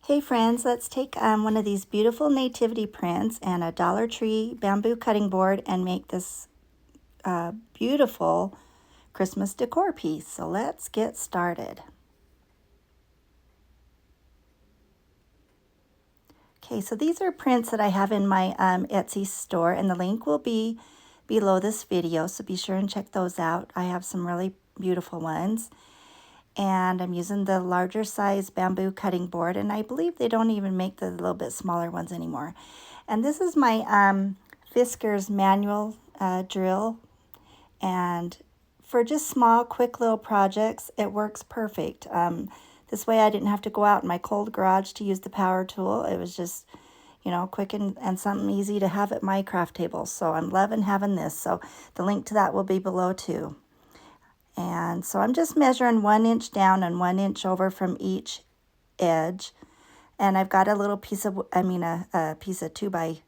Hey friends, let's take one of these beautiful nativity prints and a Dollar Tree bamboo cutting board and make this beautiful Christmas decor piece. So let's get started. Okay, so these are prints that I have in my Etsy store, and the link will be below this video, so be sure and check those out. I have some really beautiful ones. And I'm using the larger size bamboo cutting board, and I believe they don't even make the little bit smaller ones anymore. And this is my Fisker's manual drill, and for just small quick little projects it works perfect. This way I didn't have to go out in my cold garage to use the power tool. It was just, you know, quick and something easy to have at my craft table. So I'm loving having this. So the link to that will be below too. And so I'm just measuring 1 inch down and 1 inch over from each edge. And I've got a little piece of, a piece of 2x6,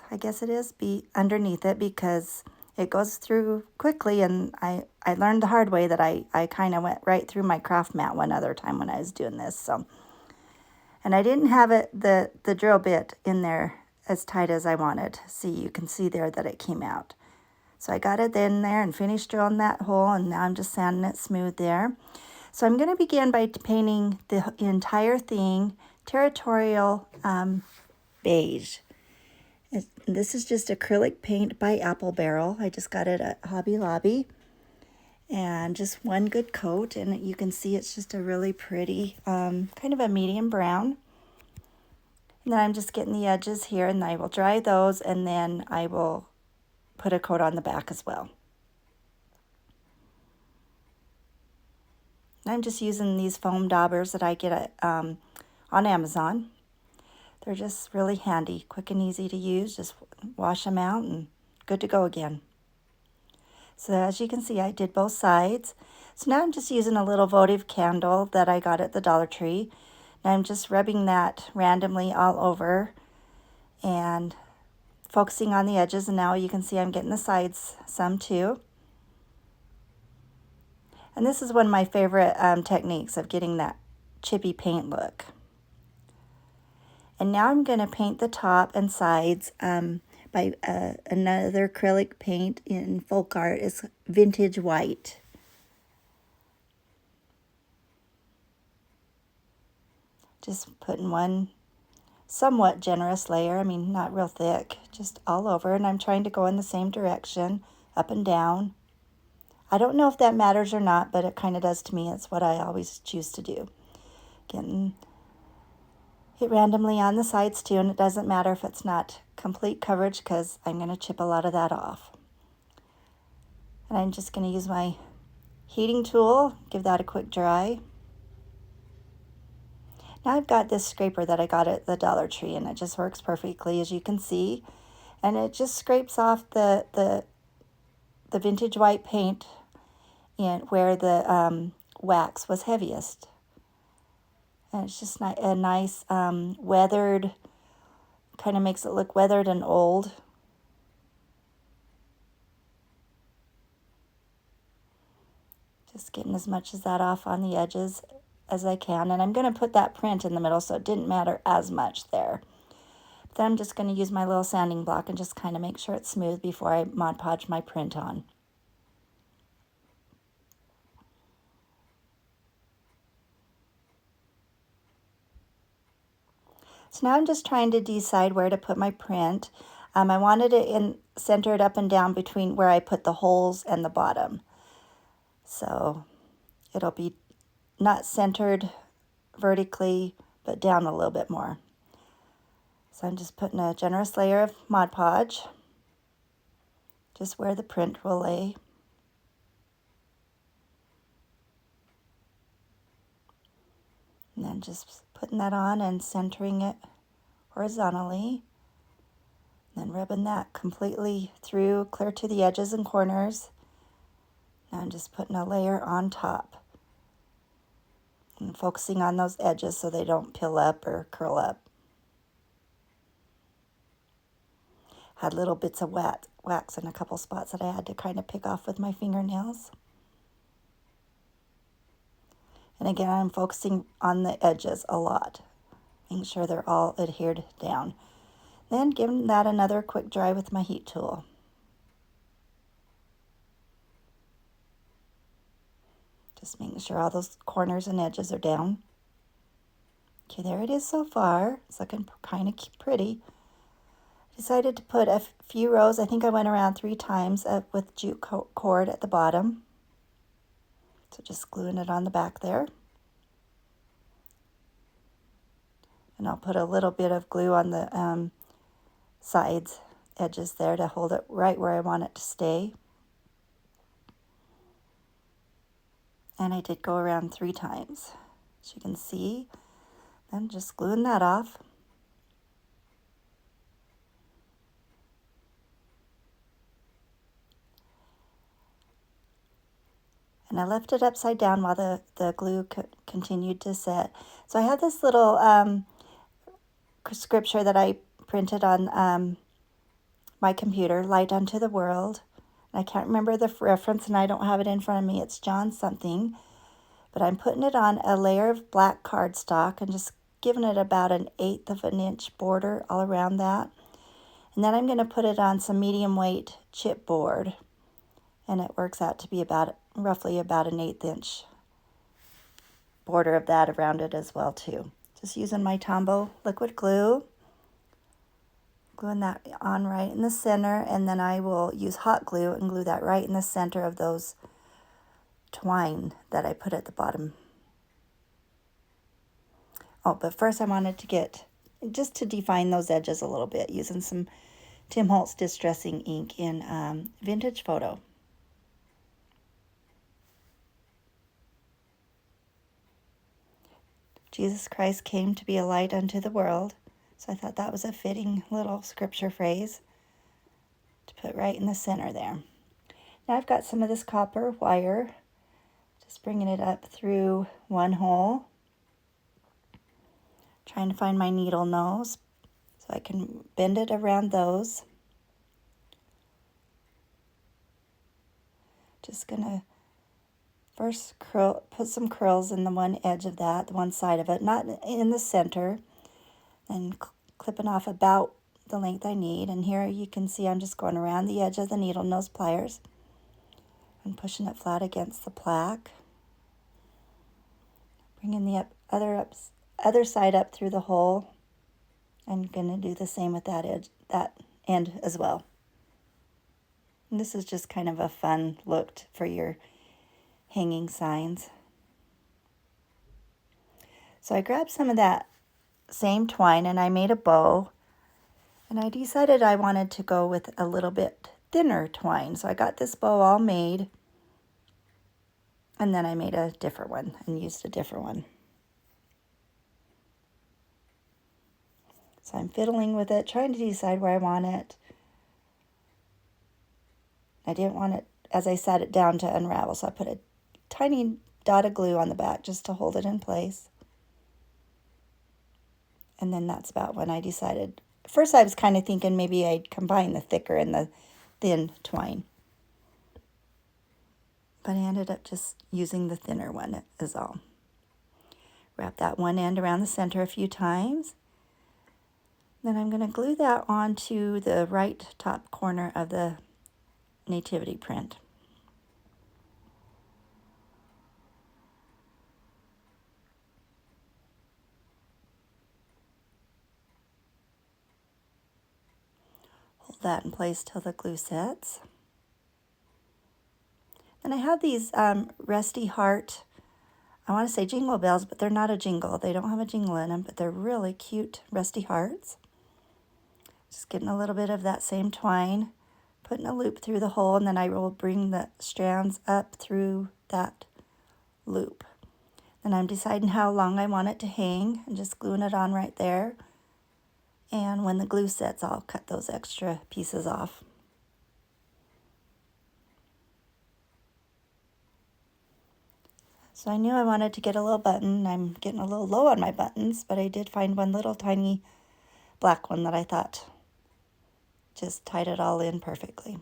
I guess it is, underneath it because it goes through quickly. And I learned the hard way that I kind of went right through my craft mat one other time when I was doing this. So, and I didn't have the drill bit in there as tight as I wanted. See, you can see there that it came out. So I got it in there and finished drilling that hole, and now I'm just sanding it smooth there. So I'm going to begin by painting the entire thing territorial beige. This is just acrylic paint by Apple Barrel. I just got it at Hobby Lobby. And just one good coat, and you can see it's just a really pretty, kind of a medium brown. And then I'm just getting the edges here, and I will dry those, and then I will put a coat on the back as well. I'm just using these foam daubers that I get at, on Amazon. They're just really handy, quick and easy to use. Just wash them out and good to go again. So as you can see, I did both sides. So now I'm just using a little votive candle that I got at the Dollar Tree. And I'm just rubbing that randomly all over and focusing on the edges. And now you can see I'm getting the sides some too. And this is one of my favorite techniques of getting that chippy paint look. And now I'm going to paint the top and sides by another acrylic paint in Folk Art. It's Vintage White. Just putting one somewhat generous layer. I mean, not real thick, just all over. And I'm trying to go in the same direction, up and down. I don't know if that matters or not, but it kind of does to me. It's what I always choose to do. Getting it randomly on the sides too, and it doesn't matter if it's not complete coverage because I'm going to chip a lot of that off. And I'm just going to use my heating tool, give that a quick dry. Now I've got this scraper that I got at the Dollar Tree, and it just works perfectly, as you can see. And it just scrapes off the vintage white paint in where the wax was heaviest. And it's just a nice weathered, kind of makes it look weathered and old. Just getting as much of that off on the edges as I can. And I'm going to put that print in the middle, so it didn't matter as much there. Then I'm just going to use my little sanding block and just kind of make sure it's smooth before I Mod Podge my print on. So now I'm just trying to decide where to put my print. I wanted it centered up and down between where I put the holes and the bottom. So it'll be not centered vertically, but down a little bit more. So I'm just putting a generous layer of Mod Podge, just where the print will lay. And then just putting that on and centering it horizontally. And then rubbing that completely through, clear to the edges and corners. Now I'm just putting a layer on top. And focusing on those edges so they don't peel up or curl up. Had little bits of wax in a couple spots that I had to kind of pick off with my fingernails. And again, I'm focusing on the edges a lot, making sure they're all adhered down. Then giving that another quick dry with my heat tool. Just making sure all those corners and edges are down. Okay, there it is so far. It's looking kind of pretty. Decided to put a few rows. I think I went around 3 times with jute cord at the bottom. So just gluing it on the back there. And I'll put a little bit of glue on the sides, edges there to hold it right where I want it to stay. And I did go around 3 times. As you can see, then just gluing that off. And I left it upside down while the glue continued to set. So I have this little scripture that I printed on my computer, Light Unto the World. I can't remember the reference, and I don't have it in front of me. It's John something. But I'm putting it on a layer of black cardstock and just giving it about 1/8 of an inch border all around that. And then I'm going to put it on some medium weight chipboard. And it works out to be roughly about 1/8 inch border of that around it as well too. Just using my Tombow liquid glue. Gluing that on right in the center, and then I will use hot glue and glue that right in the center of those twine that I put at the bottom. Oh, but first I wanted to just to define those edges a little bit using some Tim Holtz Distressing ink in Vintage Photo. Jesus Christ came to be a light unto the world. So I thought that was a fitting little scripture phrase to put right in the center there. Now I've got some of this copper wire, just bringing it up through one hole. Trying to find my needle nose so I can bend it around those. Just gonna first put some curls in the one edge of that, the one side of it, not in the center. And clipping off about the length I need. And here you can see I'm just going around the edge of the needle nose pliers and pushing it flat against the plaque. Bringing the other side up through the hole. I'm going to do the same with that end as well. And this is just kind of a fun look for your hanging signs. So I grabbed some of that same twine and I made a bow, and I decided I wanted to go with a little bit thinner twine. So I got this bow all made, and then I made a different one and used a different one. So I'm fiddling with it, trying to decide where I want it. I didn't want it, as I sat it down, to unravel, so I put a tiny dot of glue on the back just to hold it in place. And then that's about when I decided. First I was kind of thinking maybe I'd combine the thicker and the thin twine. But I ended up just using the thinner one is all. Wrap that one end around the center a few times. Then I'm going to glue that onto the right top corner of the Nativity print. Hold that in place till the glue sets. Then I have these Rusty Heart, I want to say jingle bells, but they're not a jingle. They don't have a jingle in them, but they're really cute Rusty Hearts. Just getting a little bit of that same twine, putting a loop through the hole, and then I will bring the strands up through that loop. Then I'm deciding how long I want it to hang and just gluing it on right there. And when the glue sets, I'll cut those extra pieces off. So I knew I wanted to get a little button. I'm getting a little low on my buttons, but I did find one little tiny black one that I thought just tied it all in perfectly.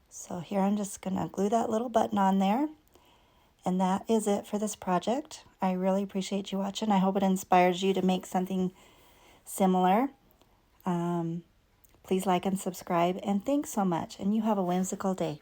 So here I'm just going to glue that little button on there. And that is it for this project. I really appreciate you watching. I hope it inspires you to make something similar. Please like and subscribe, and thanks so much, and you have a whimsical day.